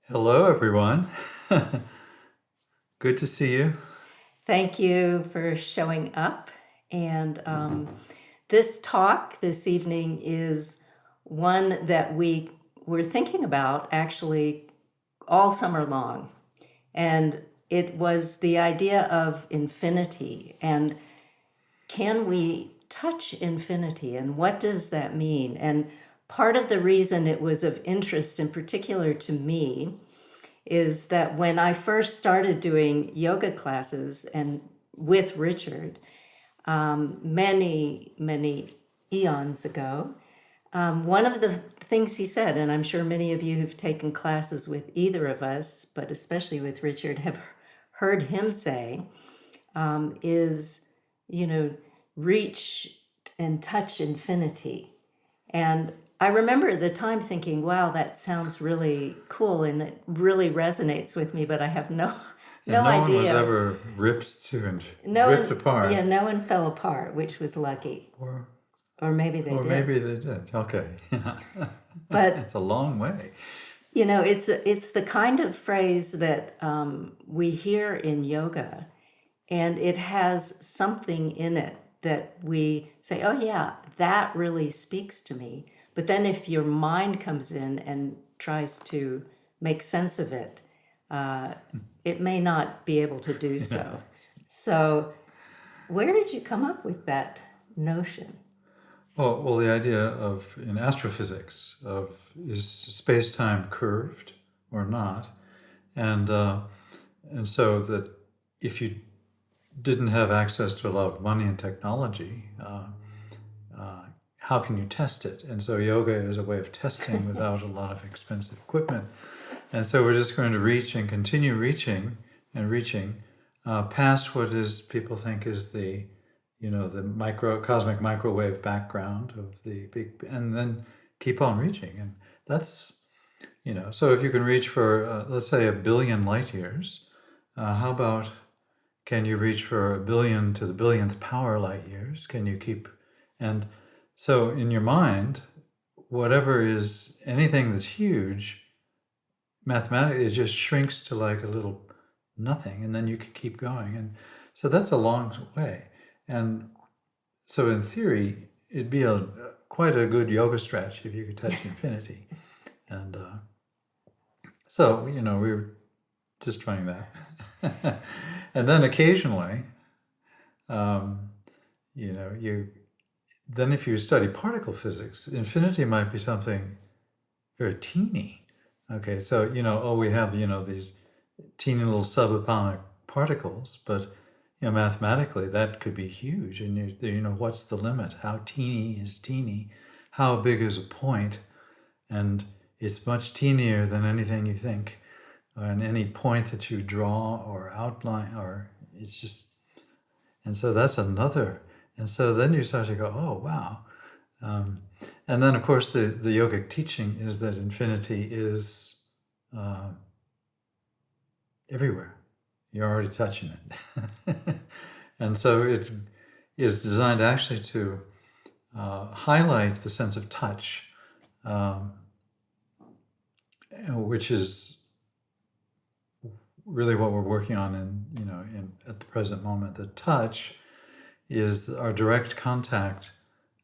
Hello, everyone. Good to see you. Thank you for showing up. And this talk this evening is one that we were thinking about actually all summer long. And it was the idea of infinity. And can we touch infinity? And what does that mean? And part of the reason it was of interest in particular to me is that when I first started doing yoga classes and with Richard, many eons ago, one of the things he said, and I'm sure many of you who've taken classes with either of us, but especially with Richard, have heard him say, is, you know, reach and touch infinity. And I remember at the time thinking, wow, that sounds really cool and it really resonates with me, but I have no And no no one was idea. ever ripped to and No ripped one, apart, yeah, no one fell apart, which was lucky. or Or maybe they or did. maybe they did. Okay, But it's a long way. it's the kind of phrase that we hear in yoga, and it has something in it that we say, oh yeah, that really speaks to me. But then if your mind comes in and tries to make sense of it, it may not be able to do Yeah. so. So where did you come up with that notion? Well, the idea of in astrophysics of is space-time curved or not, and uh, and so that if you didn't have access to a lot of money and technology, how can you test it? And so yoga is a way of testing without a lot of expensive equipment. And so we're just going to reach and continue reaching and reaching past what is people think is the cosmic microwave background of the big, and then keep on reaching. And that's, so if you can reach for, let's say, 1 billion light years, how about can you reach for 1 billion to the billionth power light years? Can you keep, and so in your mind, whatever is anything that's huge, mathematically, it just shrinks to like a little nothing, and then you can keep going. And so that's a long way. And so in theory, it'd be quite a good yoga stretch if you could touch infinity. And so, we were just trying that. And then occasionally, um, you then if you study particle physics, infinity might be something very teeny. Okay, so we have these teeny little subatomic particles, but mathematically that could be huge. And what's the limit? How teeny is teeny? How big is a point? And it's much teenier than anything you think, and any point that you draw or outline, or it's just. And so that's another. And so then you start to go, oh wow. And then, of course, the yogic teaching is that infinity is everywhere. You're already touching it. And so it is designed actually to highlight the sense of touch, which is really what we're working on at the present moment. The touch is our direct contact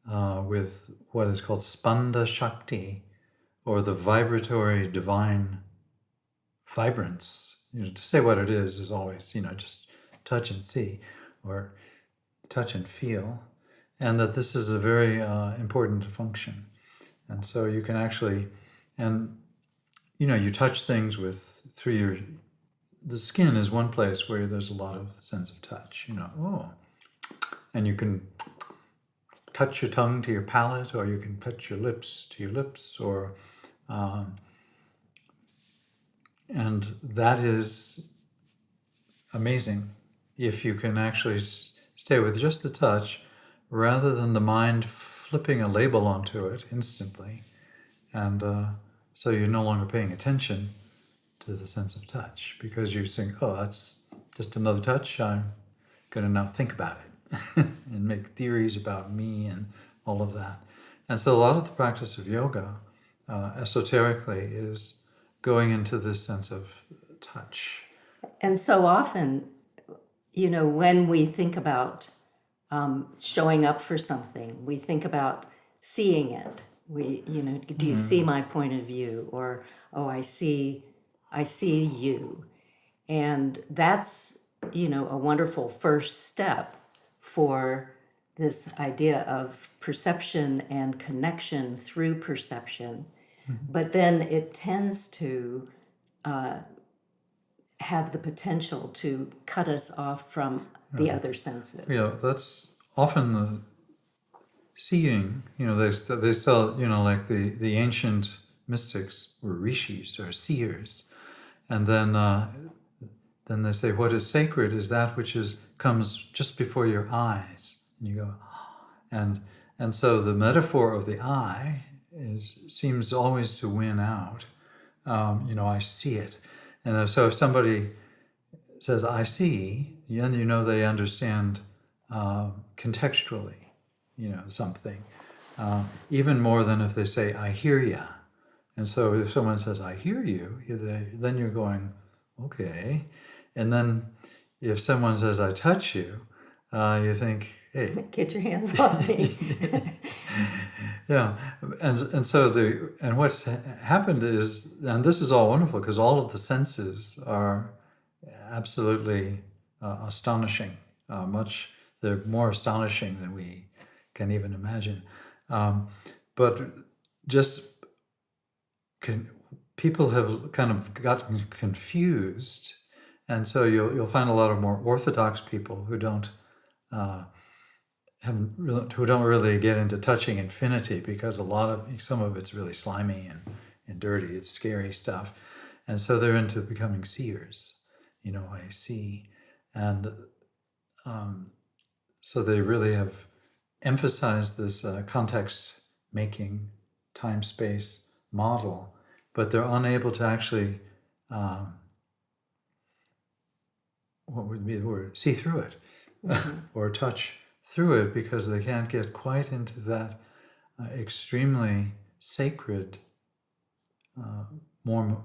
with what is called spanda shakti, or the vibratory divine vibrance. To say what it is always, just touch and see, or touch and feel, and that this is a very important function. And so you can actually, and you touch things through the skin is one place where there's a lot of sense of touch. And you can touch your tongue to your palate, or you can touch your lips to your lips, or and that is amazing if you can actually stay with just the touch rather than the mind flipping a label onto it instantly. And so you're no longer paying attention to the sense of touch because you think, oh, that's just another touch. I'm going to now think about it and make theories about me and all of that. And so a lot of the practice of yoga, esoterically, is going into this sense of touch. And so often, when we think about showing up for something, we think about seeing it. Do you see my point of view? Or, oh, I see you. And that's, a wonderful first step for this idea of perception and connection through perception. But then it tends to have the potential to cut us off from the other senses. That's often the seeing. They still, like the ancient mystics were rishis or seers, and then they say what is sacred is that which comes just before your eyes, and you go, and so the metaphor of the eye seems always to win out. I see it, and so if somebody says I see, then they understand contextually, something, even more than if they say I hear ya. And so if someone says I hear you, then you're going, okay. And then if someone says I touch you, you think, hey, get your hands off me. Yeah, and so what's happened is, and this is all wonderful because all of the senses are absolutely astonishing. They're more astonishing than we can even imagine. But just people have kind of gotten confused, and so you'll find a lot of more orthodox people who don't really get into touching infinity because some of it's really slimy and dirty. It's scary stuff, and so they're into becoming seers. I see, and so they really have emphasized this context making time space model, but they're unable to actually what would be the word, see through it or touch through it, because they can't get quite into that extremely sacred more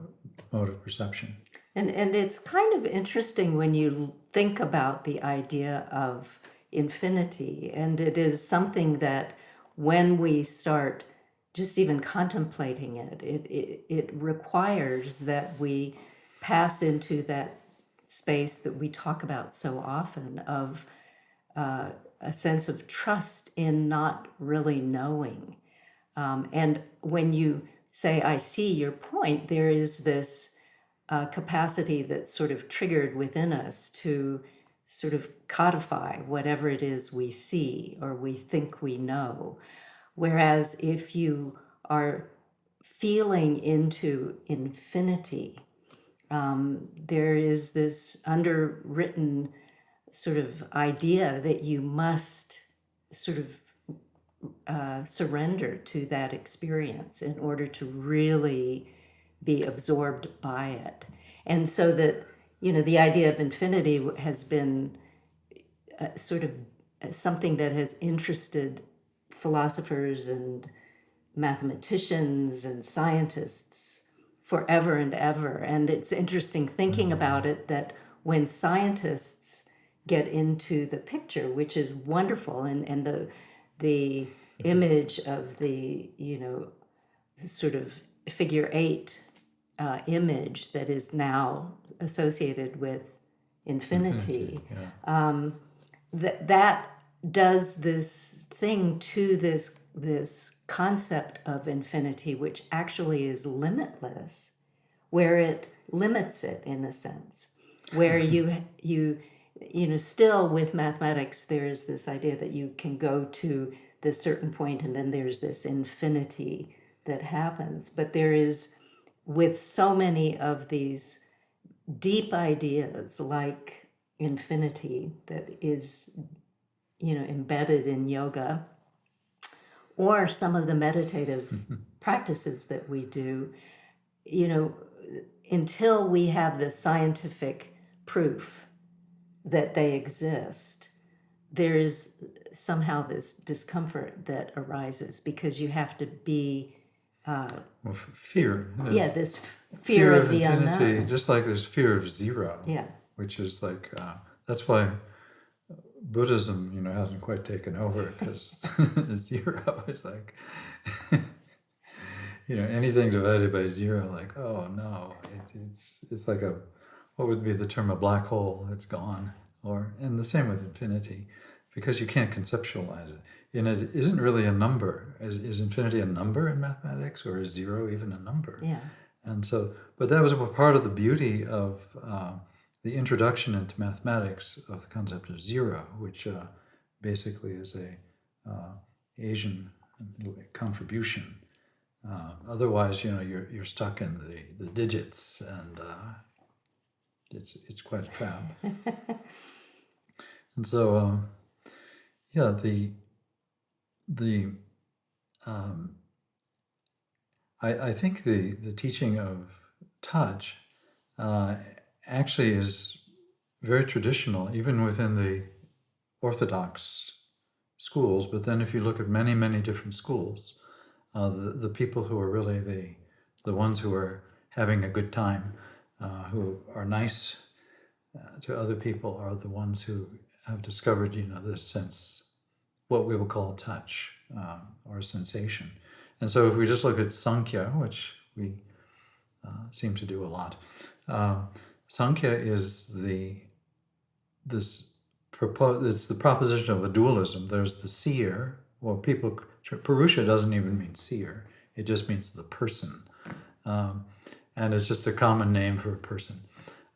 mode of perception. And it's kind of interesting when you think about the idea of infinity, and it is something that when we start just even contemplating it requires that we pass into that space that we talk about so often of a sense of trust in not really knowing. And when you say, I see your point, there is this capacity that's sort of triggered within us to sort of codify whatever it is we see or we think we know. Whereas if you are feeling into infinity, there is this underwritten sort of idea that you must sort of surrender to that experience in order to really be absorbed by it. And so that, the idea of infinity has been sort of something that has interested philosophers and mathematicians and scientists forever and ever. And it's interesting thinking about it that when scientists get into the picture, which is wonderful, and the image of the sort of figure 8 image that is now associated with infinity, that does this thing to this concept of infinity, which actually is limitless, where it limits it in a sense, where you still with mathematics there is this idea that you can go to this certain point and then there's this infinity that happens, but there is, with so many of these deep ideas like infinity that is embedded in yoga, or some of the meditative practices that we do, until we have the scientific proof that they exist, there is somehow this discomfort that arises because you have to be Well, fear. yeah, this fear of the infinity, unknown. just like there's fear of zero, Yeah, which is like, that's why Buddhism, hasn't quite taken over, because zero is like, anything divided by zero, like, oh no, it's like what would be the term, a black hole, it's gone. And the same with infinity, because you can't conceptualize it. And it isn't really a number. Is infinity a number in mathematics, or is zero even a number? yeah, And so, but that was a part of the beauty of the introduction into mathematics of the concept of zero, which basically is a Asian contribution. Otherwise, you're stuck in the digits, and it's quite a trap. And so, yeah, the I think the teaching of touch actually is very traditional, even within the Orthodox schools. But then, if you look at many, many different schools, the people who are really the ones who are having a good time, who are nice to other people, are the ones who have discovered, this sense, what we will call touch, or sensation. And so, if we just look at Sankhya, which we seem to do a lot, Sankhya is it's the proposition of a dualism. There's the seer, Purusha doesn't even mean seer; it just means the person, and it's just a common name for a person.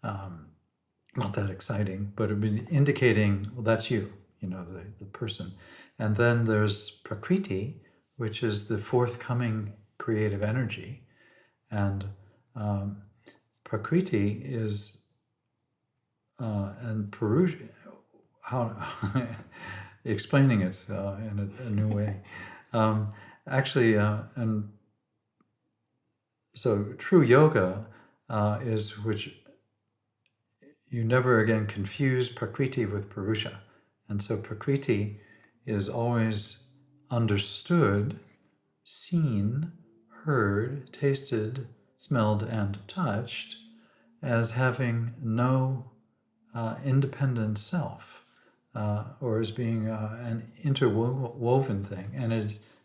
Not that exciting, but it'd be indicating, well, that's you, the person. And then there's Prakriti, which is the forthcoming creative energy. And Prakriti is, and Purusha, how explaining it in a new way. Actually, and so true yoga is which you never again confuse Prakriti with Purusha. And so Prakriti is always understood, seen, heard, tasted, smelled, and touched as having no independent self, or as being an interwoven thing.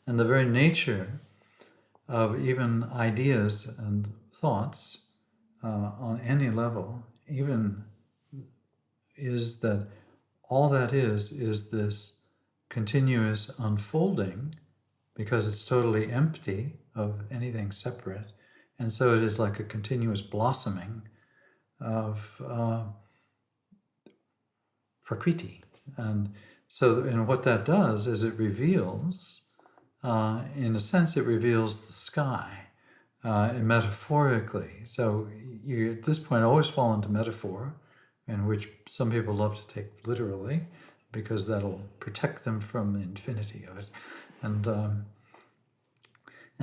And the very nature of even ideas and thoughts on any level, even is that all that is this continuous unfolding, because it's totally empty of anything separate. And so it is like a continuous blossoming of Prakriti. And what that does is it reveals, in a sense, it reveals the sky, metaphorically. So you, at this point, always fall into metaphor, in which some people love to take literally, because that'll protect them from the infinity of it. And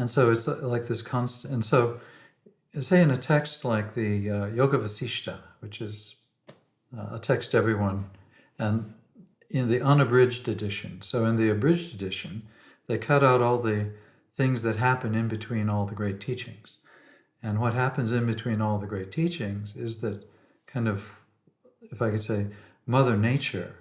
so it's like this constant. And so, say in a text like the Yoga Vasishta, which is a text everyone, and in the unabridged edition. So in the abridged edition, they cut out all the things that happen in between all the great teachings. And what happens in between all the great teachings is that kind of, if I could say, Mother Nature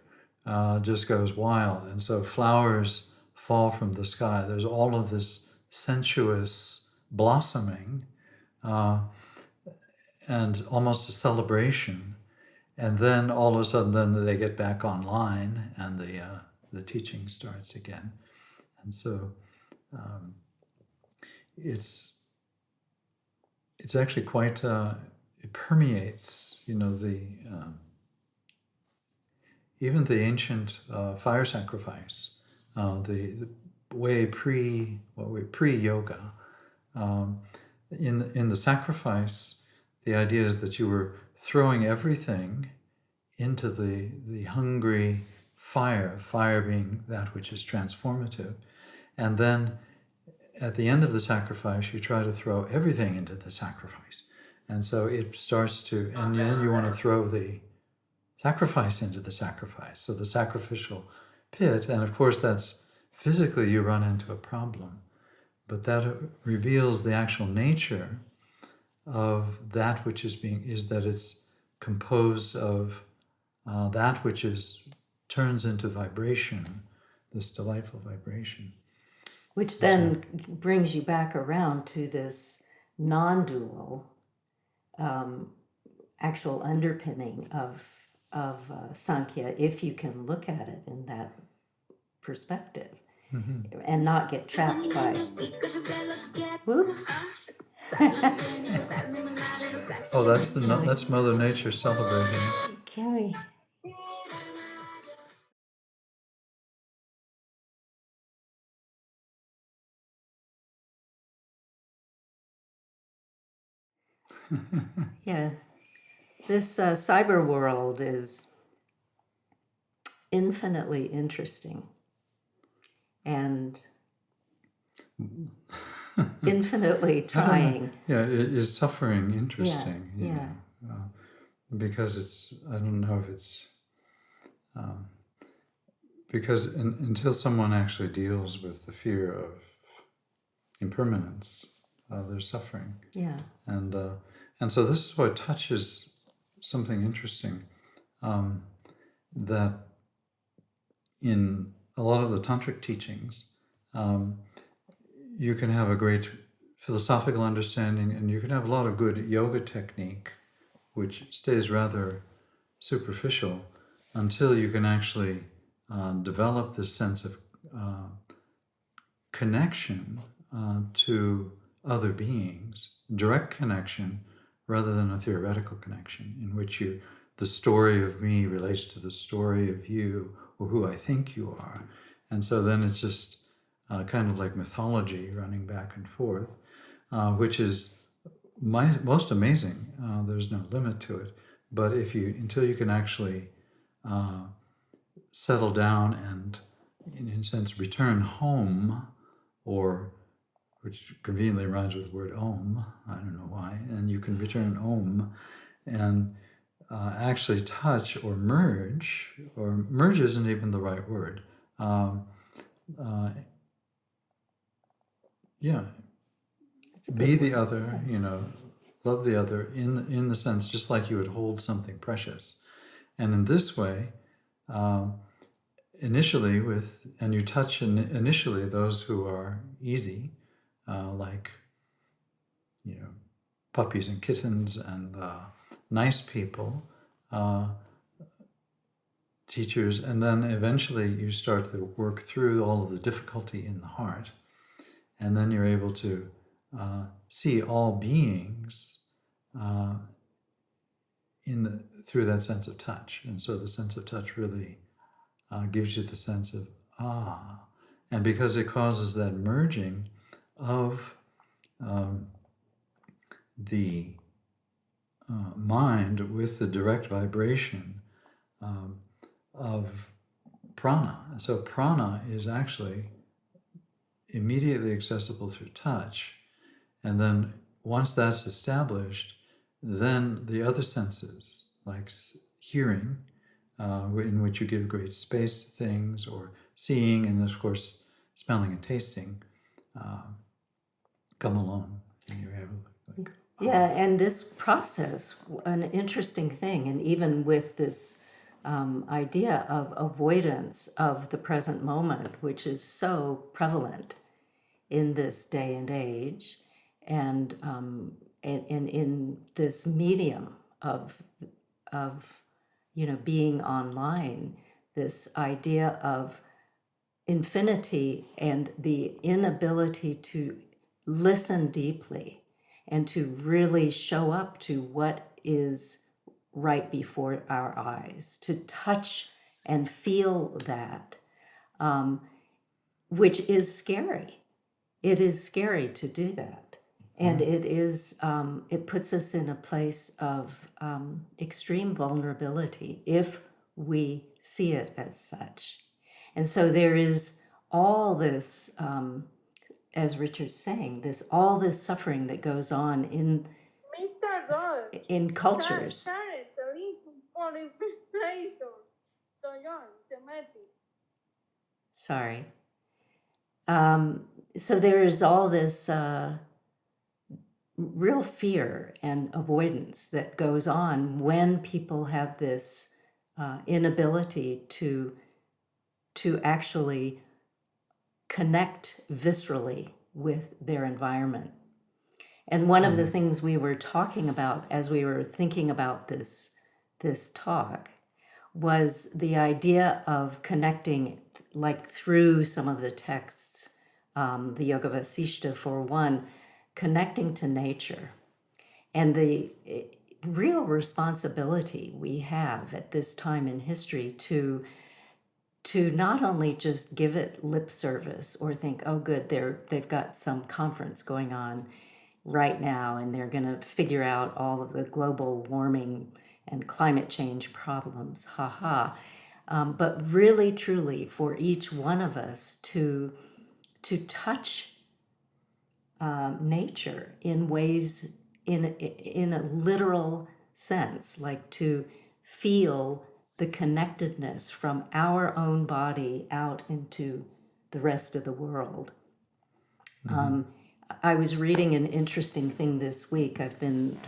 just goes wild. And so flowers fall from the sky. There's all of this sensuous blossoming and almost a celebration. And then all of a sudden, then they get back online, and the teaching starts again. And so it's actually quite it permeates, even the ancient fire sacrifice, the way pre-yoga. In the sacrifice, the idea is that you were throwing everything into the hungry fire being that which is transformative. And then at the end of the sacrifice, you try to throw everything into the sacrifice. And so it starts to, and then you want to throw the sacrifice into the sacrifice. So the sacrificial pit, and of course that's physically you run into a problem. but that reveals the actual nature of that which is that it's composed of that which turns into vibration, this delightful vibration. Which then brings you back around to this non-dual actual underpinning of Sankhya, if you can look at it in that perspective and not get trapped by, whoops. Oh, that's Mother Nature celebrating. Can we? Yeah, this cyber world is infinitely interesting and infinitely trying. Yeah, is suffering interesting? Yeah. Because I don't know if it's because until someone actually deals with the fear of impermanence, there's suffering. Yeah. And so this is what touches something interesting, that in a lot of the tantric teachings, you can have a great philosophical understanding, and you can have a lot of good yoga technique, which stays rather superficial until you can actually develop this sense of connection to other beings, direct connection rather than a theoretical connection in which the story of me relates to the story of you or who I think you are. And so then it's just kind of like mythology running back and forth, which is most amazing. There's no limit to it. But until you can actually settle down and, in a sense, return home, or which conveniently rhymes with the word om, I don't know why, and you can return om and actually touch or merge isn't even the right word. Yeah, be the other, love the other in the sense, just like you would hold something precious. And in this way, initially and you touch initially those who are easy, like, puppies and kittens and nice people, teachers, and then eventually you start to work through all of the difficulty in the heart, and then you're able to see all beings through that sense of touch. And so the sense of touch really gives you the sense of and because it causes that merging of the mind with the direct vibration of prana. So prana is actually immediately accessible through touch. And then once that's established, then the other senses, like hearing, in which you give great space to things, or seeing, and of course, smelling and tasting, come along. And you're able to, Yeah, and this process, an interesting thing, and even with this idea of avoidance of the present moment, which is so prevalent in this day and age, and in this medium of being online, this idea of infinity and the inability to listen deeply and to really show up to what is right before our eyes, to touch and feel that, which is scary. It is scary to do that. And it puts us in a place of extreme vulnerability if we see it as such. And so there is all this, as Richard's saying, all this suffering that goes on in cultures. Sorry. So there's all this real fear and avoidance that goes on when people have this inability to actually connect viscerally with their environment. And one of the things we were talking about as we were thinking about this talk was the idea of connecting, like through some of the texts, the Yoga Vasishta for one, connecting to nature and the real responsibility we have at this time in history to not only just give it lip service or think, oh, good, they've got some conference going on right now and they're going to figure out all of the global warming and climate change problems, haha. But really, truly, for each one of us to touch nature in ways, in a literal sense, like to feel the connectedness from our own body out into the rest of the world. I was reading an interesting thing this week. I've been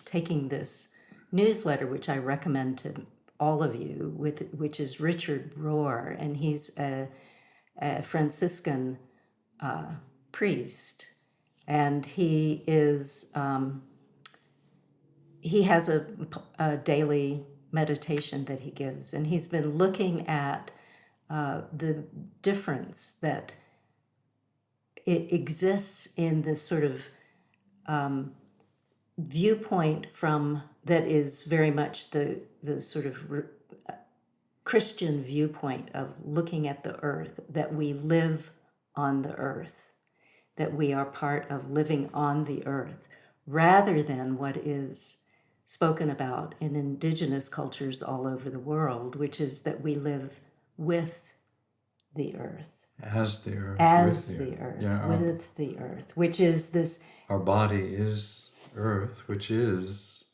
taking this newsletter, which I recommend to all of you, which is Richard Rohr, and he's a Franciscan priest, and he has a daily meditation that he gives, and he's been looking at the difference that it exists in this sort of viewpoint from that is very much the sort of Christian viewpoint of looking at the earth, that we live on the earth, that we are part of living on the earth, rather than what is spoken about in indigenous cultures all over the world, which is that we live with the earth, As the earth, as with the earth, yeah, with the earth, which is this, our body is earth, which is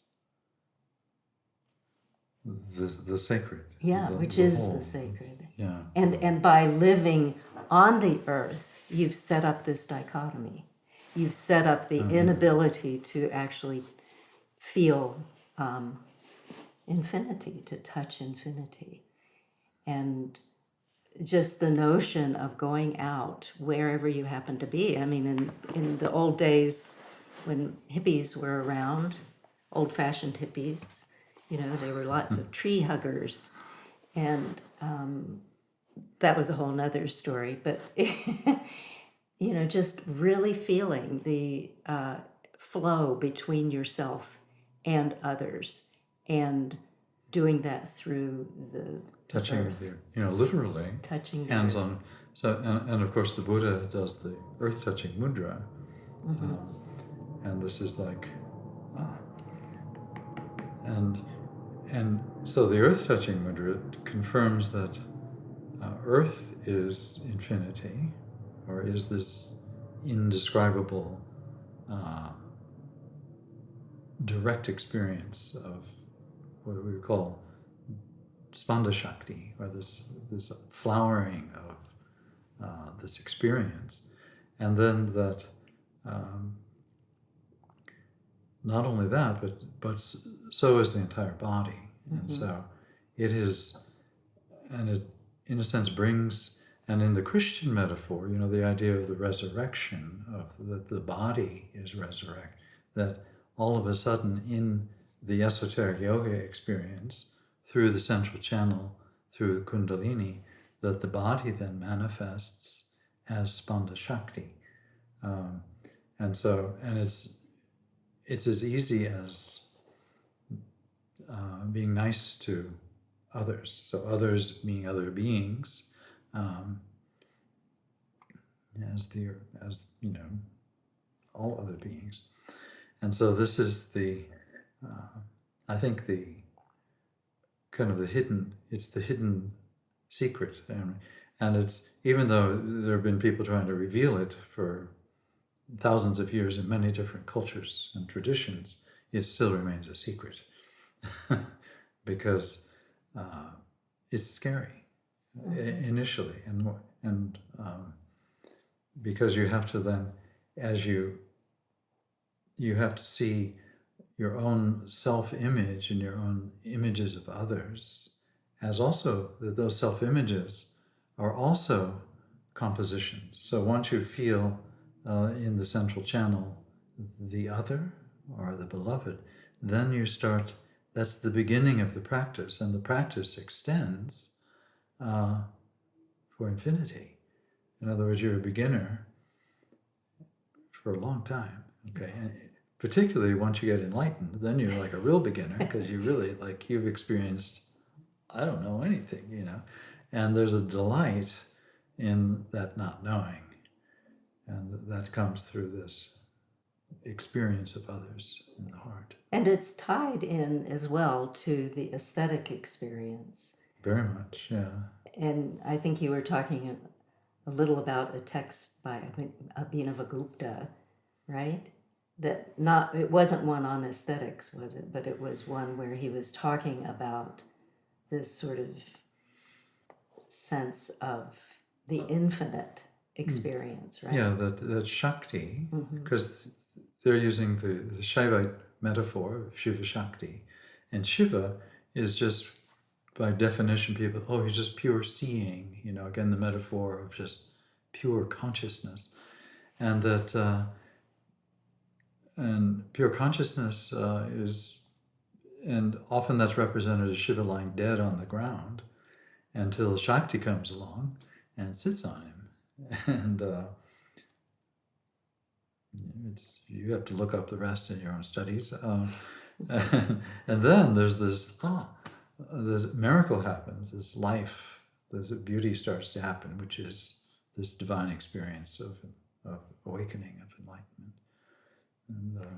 the sacred. yeah, which the is whole. the sacred. Yeah. And by living on the earth, you've set up this dichotomy. You've set up the inability to actually feel infinity, to touch infinity. And just the notion of going out wherever you happen to be. I mean, in the old days when hippies were around, old-fashioned hippies, there were lots of tree huggers. And that was a whole nother story. But, just really feeling the flow between yourself and others, and doing that through the Touching earth, literally, touching the hands earth. on. So, and of course, the Buddha does the earth touching mudra, and this is like, and so the earth touching mudra confirms that earth is infinity, or is this indescribable direct experience of what we call spanda shakti, or this flowering of this experience, and then that not only that, but so is the entire body, and so it is, and it in a sense brings, and in the Christian metaphor, the idea of the resurrection, of that the body is resurrect, that all of a sudden in the esoteric yoga experience, through the central channel, through Kundalini, that the body then manifests as Spanda Shakti. And it's as easy as being nice to others. So others being other beings, as all other beings. And so this is I think the kind of the hidden secret. And it's, even though there have been people trying to reveal it for thousands of years in many different cultures and traditions, it still remains a secret because it's scary initially, and because you have to then, as you have to see your own self-image and your own images of others as also that those self-images are also compositions. So once you feel in the central channel the other or the beloved, then you start, that's the beginning of the practice, and the practice extends for infinity. In other words, you're a beginner for a long time, okay? And particularly once you get enlightened, then you're like a real beginner because you really, like, you've experienced, I don't know anything, you know? And there's a delight in that not knowing. And that comes through this experience of others in the heart. And it's tied in as well to the aesthetic experience. Very much, yeah. And I think you were talking a little about a text by Abhinavagupta, right? That not, it wasn't one on aesthetics, was it? But it was one where he was talking about this sort of sense of the infinite experience, right? Yeah, that Shakti, because they're using the Shaivite metaphor of Shiva Shakti. And Shiva is just, by definition, people, oh, he's just pure seeing, you know, again, the metaphor of just pure consciousness. And that, and pure consciousness is, and often that's represented as Shiva lying dead on the ground until Shakti comes along and sits on him. And you have to look up the rest in your own studies. And then there's this miracle happens, this life, this beauty starts to happen, which is this divine experience of awakening, of enlightenment.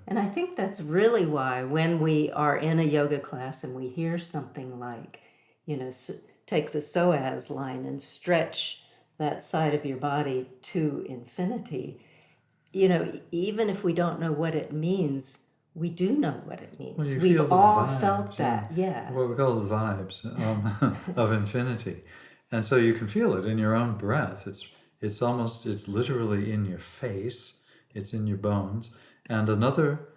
And I think that's really why when we are in a yoga class and we hear something like, you know, take the psoas line and stretch that side of your body to infinity, you know, even if we don't know what it means, we do know what it means. Well, you We've feel the all vibes, felt that, yeah. What we call the vibes of infinity. And so you can feel it in your own breath. It's almost, it's literally in your face. It's in your bones. And another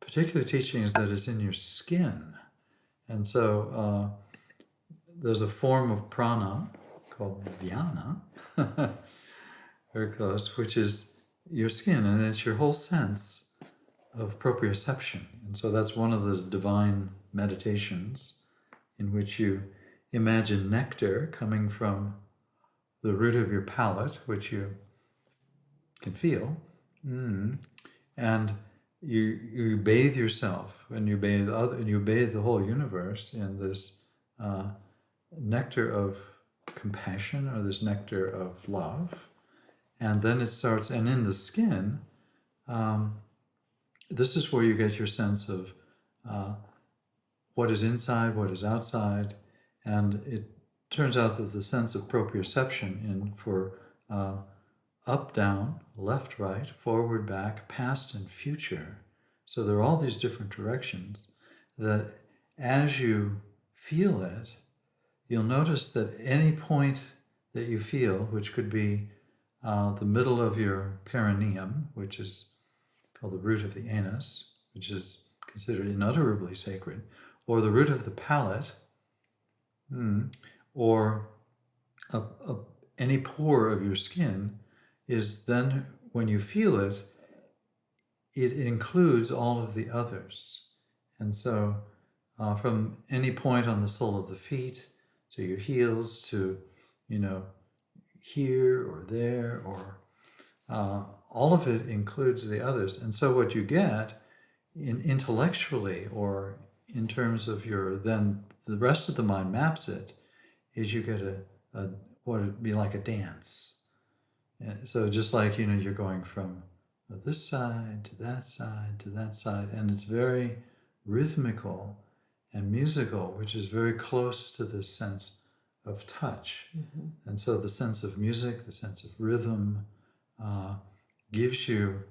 particular teaching is that it's in your skin. And so there's a form of prana called dhyana, very close, which is your skin, and it's your whole sense of proprioception. And so that's one of the divine meditations in which you imagine nectar coming from the root of your palate, which you can feel, and you bathe yourself, and you bathe the whole universe in this nectar of compassion, or this nectar of love. And then it starts, and in the skin, this is where you get your sense of what is inside, what is outside, and it turns out that the sense of proprioception for up, down, left, right, forward, back, past, and future. So there are all these different directions that as you feel it, you'll notice that any point that you feel, which could be the middle of your perineum, which is called the root of the anus, which is considered unutterably sacred, or the root of the palate, or any pore of your skin, is then, when you feel it, it includes all of the others. And so from any point on the sole of the feet to your heels to, you know, here or there, or all of it includes the others. And so what you get intellectually, or in terms of then the rest of the mind maps it, is you get what would be like a dance. So just like, you know, you're going from this side to that side to that side, and it's very rhythmical and musical, which is very close to this sense of touch. And so the sense of music, the sense of rhythm gives you,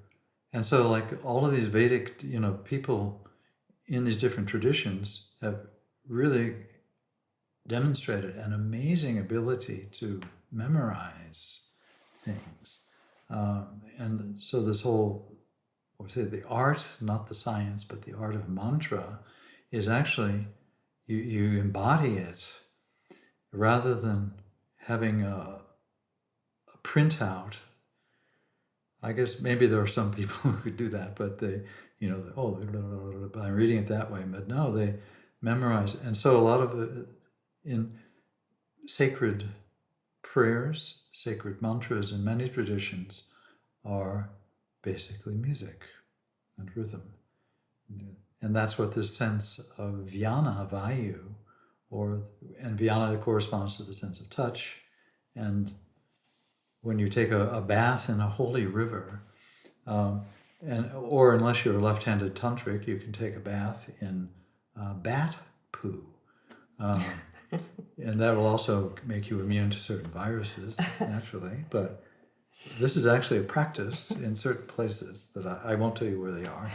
and so like all of these Vedic, you know, people in these different traditions have really demonstrated an amazing ability to memorize things. And so this whole, or say the art, not the science, but the art of mantra is actually, you embody it rather than having a printout. I guess maybe there are some people who could do that, but they, I'm reading it that way. But no, they memorize it. And so a lot of it in sacred prayers, sacred mantras in many traditions are basically music and rhythm. And that's what this sense of vyana, vayu, and vyana corresponds to the sense of touch. And when you take a bath in a holy river, or unless you're a left-handed tantric, you can take a bath in bat poo. And that will also make you immune to certain viruses, naturally. But this is actually a practice in certain places that I won't tell you where they are.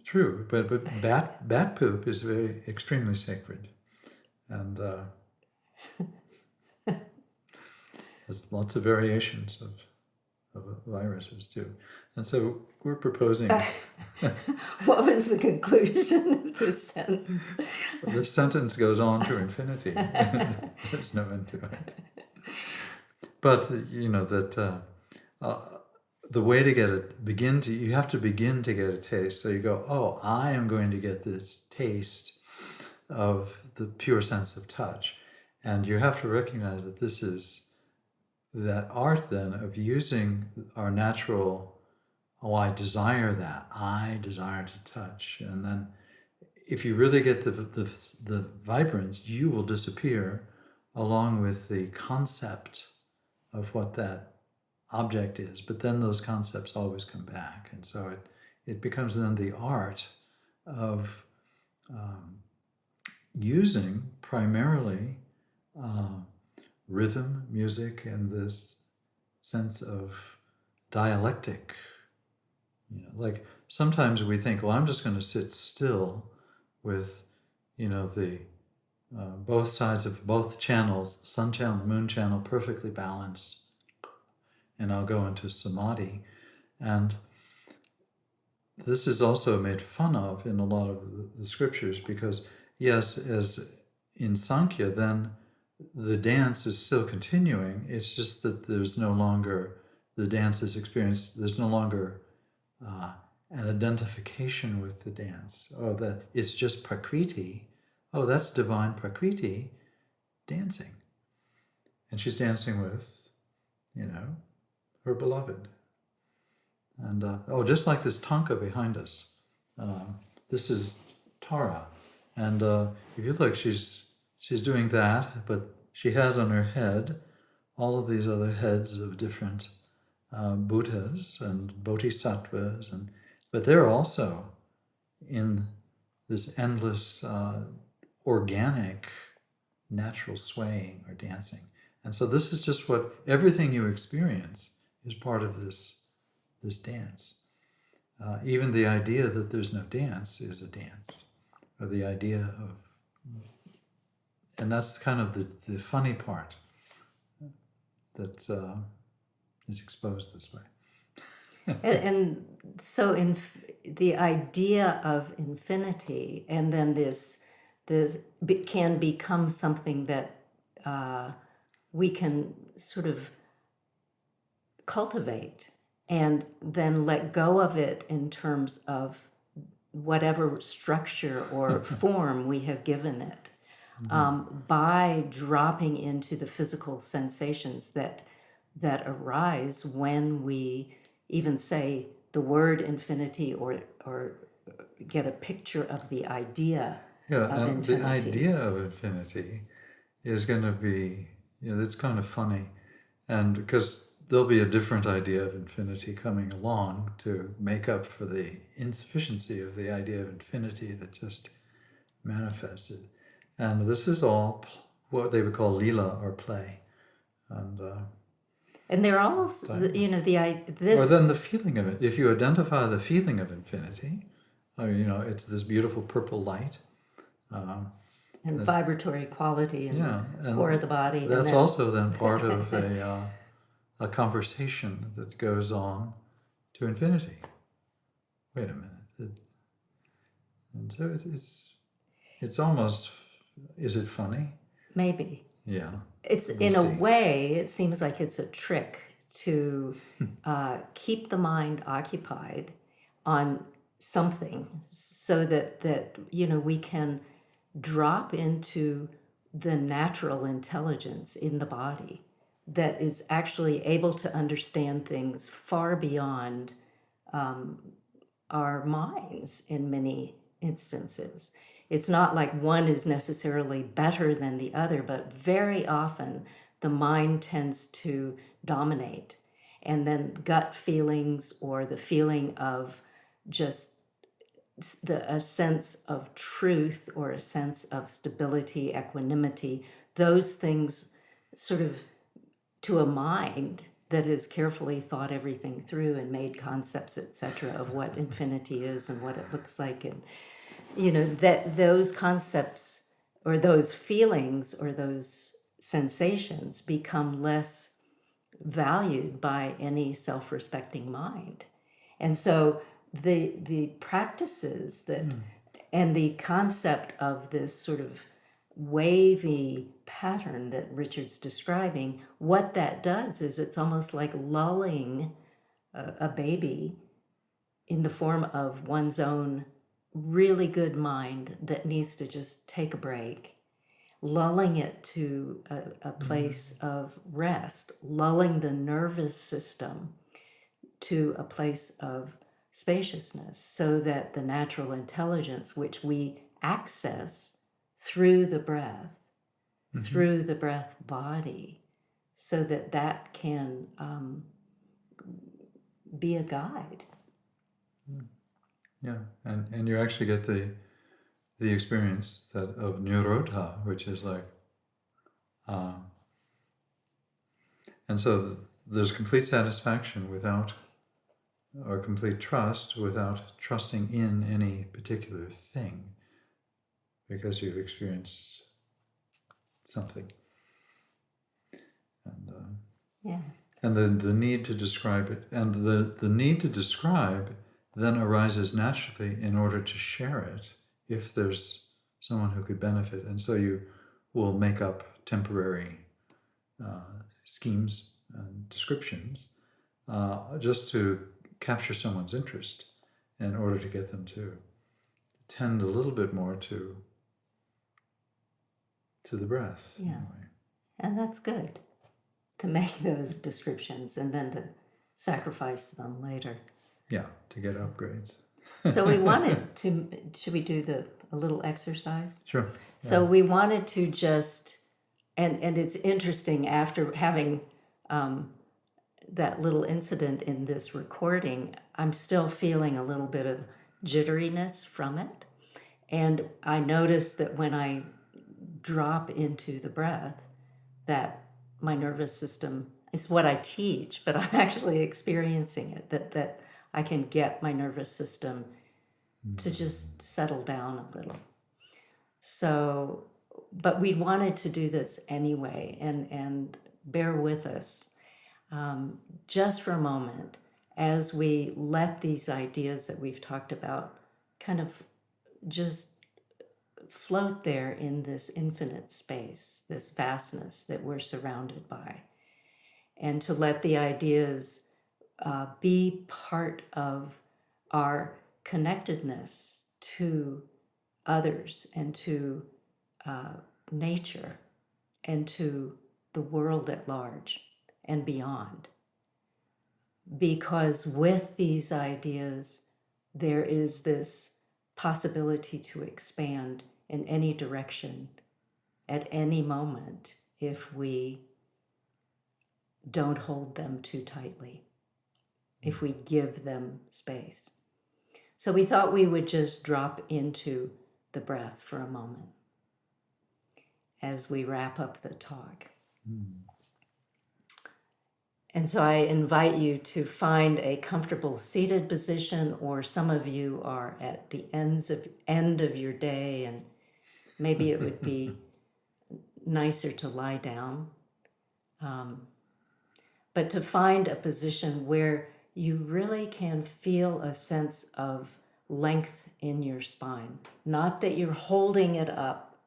True, but bat poop is very extremely sacred, and there's lots of variations of viruses too. And so we're proposing. What was the conclusion of this sentence? The sentence goes on to infinity. There's no end to it. But that the way to get it, you have to begin to get a taste. So you go, oh, I am going to get this taste of the pure sense of touch. And you have to recognize that this is that art then of using our natural, oh, I desire that. I desire to touch. And then if you really get the vibrance, you will disappear along with the concept of what that object is. But then those concepts always come back. And so it becomes then the art of using primarily rhythm, music, and this sense of dialectic. Like sometimes we think, well, I'm just going to sit still with, the both sides of both channels, the sun channel, the moon channel, perfectly balanced, and I'll go into samadhi. And this is also made fun of in a lot of the scriptures because, yes, as in Sankhya, then the dance is still continuing. It's just that there's no longer, the dance is experienced, there's no longer an identification with the dance. Oh, that it's just prakriti. Oh, that's divine prakriti dancing. And she's dancing with, her beloved. And, just like this tanka behind us, this is Tara. And if you look, she's doing that, but she has on her head all of these other heads of different Buddhas and bodhisattvas, but they're also in this endless organic, natural swaying or dancing. And so this is just what everything you experience is part of this dance. Even the idea that there's no dance is a dance, or the idea of, and that's kind of the funny part that is exposed this way. And so the idea of infinity, and then this can become something that we can sort of cultivate and then let go of it in terms of whatever structure or form we have given it, by dropping into the physical sensations that arise when we even say the word infinity or get a picture of the idea of and infinity. the idea of infinity is going to be, it's kind of funny, and because there'll be a different idea of infinity coming along to make up for the insufficiency of the idea of infinity that just manifested. And this is all what they would call lila or play. And they're all, this. Or then the feeling of it. If you identify the feeling of infinity, it's this beautiful purple light. And vibratory quality in the core of the body. That's also then part of a conversation that goes on to infinity. Wait a minute. And so it's almost, is it funny? Maybe. Yeah. It's We'll in a see. way, it seems like it's a trick to keep the mind occupied on something so that we can drop into the natural intelligence in the body that is actually able to understand things far beyond our minds in many instances. It's not like one is necessarily better than the other, but very often the mind tends to dominate. And then gut feelings or the feeling of just a sense of truth or a sense of stability, equanimity, those things sort of to a mind that has carefully thought everything through and made concepts, etc., of what infinity is and what it looks like, and that those concepts or those feelings or those sensations become less valued by any self-respecting mind. And so the practices that and the concept of this sort of wavy pattern that Richard's describing, what that does is it's almost like lulling a baby in the form of one's own really good mind that needs to just take a break, lulling it to a place of rest, lulling the nervous system to a place of spaciousness so that the natural intelligence, which we access through the breath, through the breath body, so that that can be a guide. Yeah, and you actually get the experience that of nirodha, which is like, and so there's complete satisfaction without, or complete trust without trusting in any particular thing, because you've experienced something, and Yeah. and the need to describe it, and the need to describe then arises naturally in order to share it if there's someone who could benefit, and so you will make up temporary schemes and descriptions just to capture someone's interest in order to get them to tend a little bit more to the breath. Yeah. Anyway. And that's good to make those descriptions and then to sacrifice them later. Yeah, to get upgrades. So we wanted to, should we do a little exercise? Sure. So we wanted to just, and it's interesting after having that little incident in this recording, I'm still feeling a little bit of jitteriness from it. And I notice that when I drop into the breath, that my nervous system, it's what I teach, but I'm actually experiencing it, that I can get my nervous system to just settle down a little. So, but we wanted to do this anyway, and bear with us just for a moment as we let these ideas that we've talked about kind of just float there in this infinite space, this vastness that we're surrounded by, and to let the ideas be part of our connectedness to others and to nature and to the world at large and beyond. Because with these ideas, there is this possibility to expand in any direction at any moment if we don't hold them too tightly, if we give them space. So we thought we would just drop into the breath for a moment as we wrap up the talk. And so I invite you to find a comfortable seated position, or some of you are at the end of your day, and maybe it would be nicer to lie down. but to find a position where you really can feel a sense of length in your spine. Not that you're holding it up,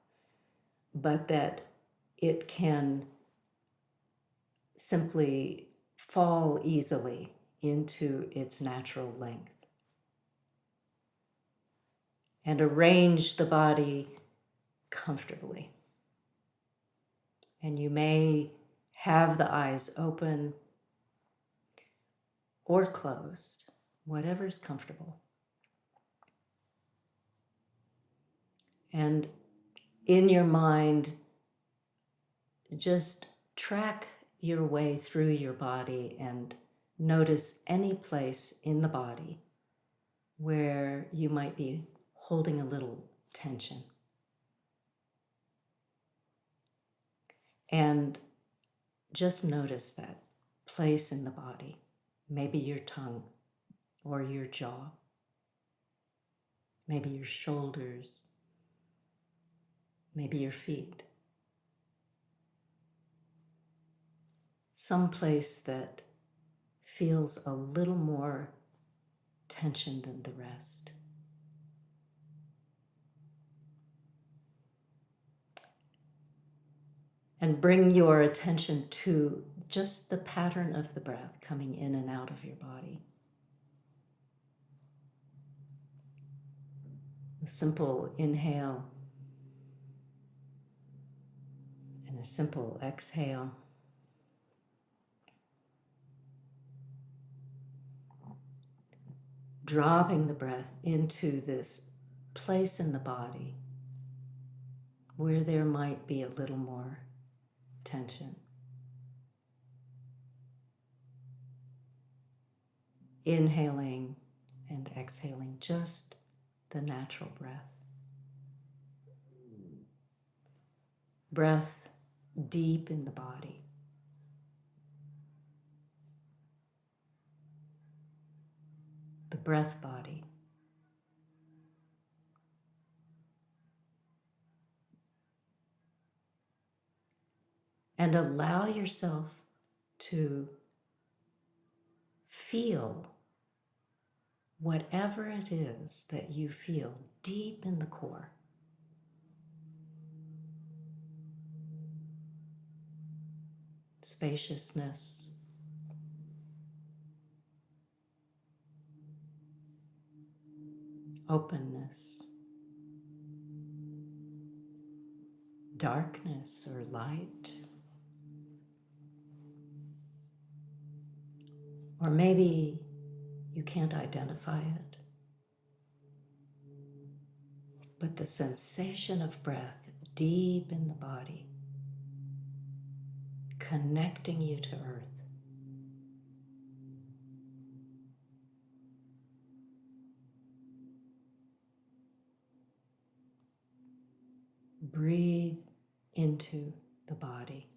but that it can simply fall easily into its natural length. And arrange the body comfortably. And you may have the eyes open or closed, whatever's comfortable. And in your mind, just track your way through your body and notice any place in the body where you might be holding a little tension. And just notice that place in the body, maybe your tongue or your jaw, maybe your shoulders, maybe your feet. Some place that feels a little more tension than the rest. And bring your attention to just the pattern of the breath coming in and out of your body. A simple inhale and a simple exhale. Dropping the breath into this place in the body where there might be a little more tension. Inhaling and exhaling just the natural breath. Breath deep in the body. The breath body. And allow yourself to feel whatever it is that you feel deep in the core. Spaciousness, openness, darkness or light, or maybe you can't identify it, but the sensation of breath deep in the body, connecting you to earth. Breathe into the body.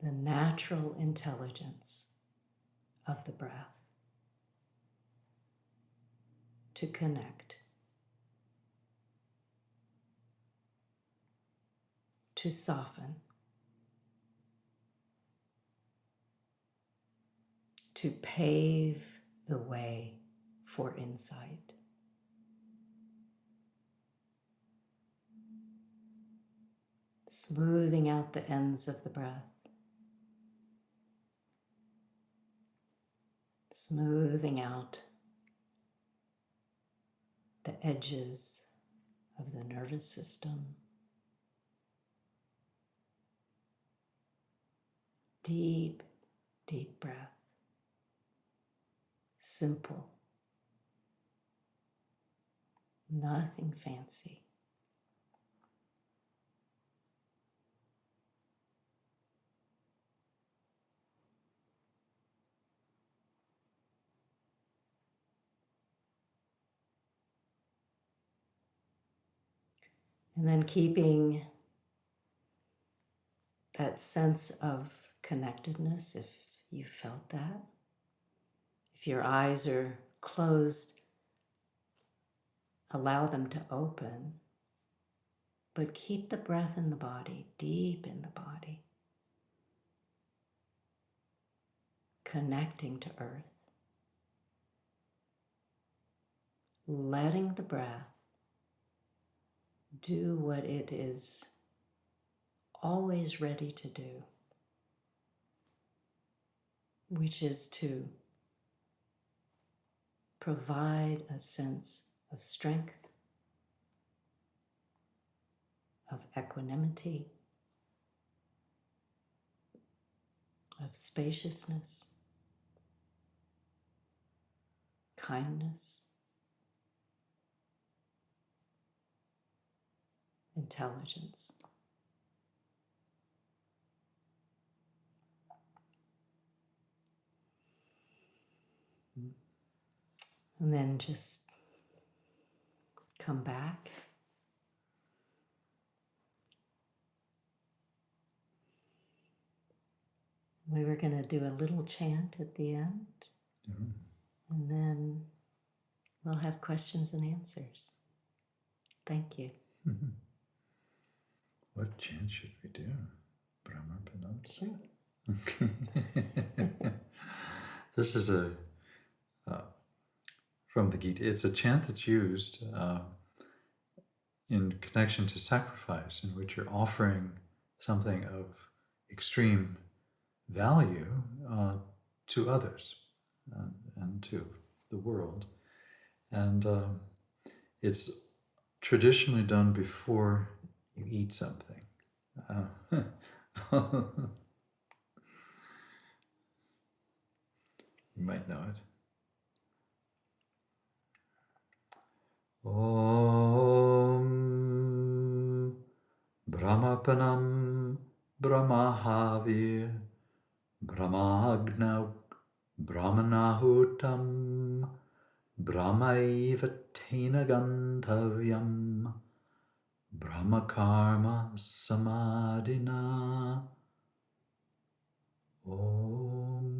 The natural intelligence of the breath to connect, to soften, to pave the way for insight. Smoothing out the ends of the breath. Smoothing out the edges of the nervous system. Deep, deep breath. Simple. Nothing fancy. And then keeping that sense of connectedness, if you felt that. If your eyes are closed, allow them to open but keep the breath in the body, deep in the body, connecting to earth, letting the breath do what it is always ready to do, which is to provide a sense of strength, of equanimity, of spaciousness, kindness, intelligence. And then just come back. We were going to do a little chant at the end, and then we'll have questions and answers. Thank you. What chant should we do? Brahma Panam? Sure. Okay. This is from the Gita. It's a chant that's used in connection to sacrifice, in which you're offering something of extreme value to others and to the world. And it's traditionally done before you eat something. You might know it. Om Brahmapanam Brahmahavir Brahmagnauk Brahmanahutam Brahmaivatena Gandhavyam Brahmakarma Samadhina. Om.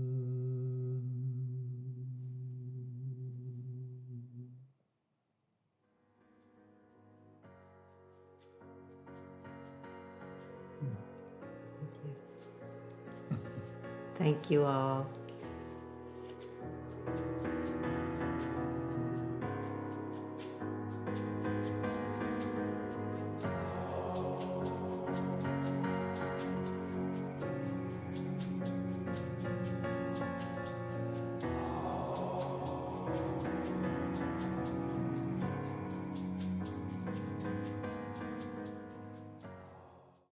Thank you all.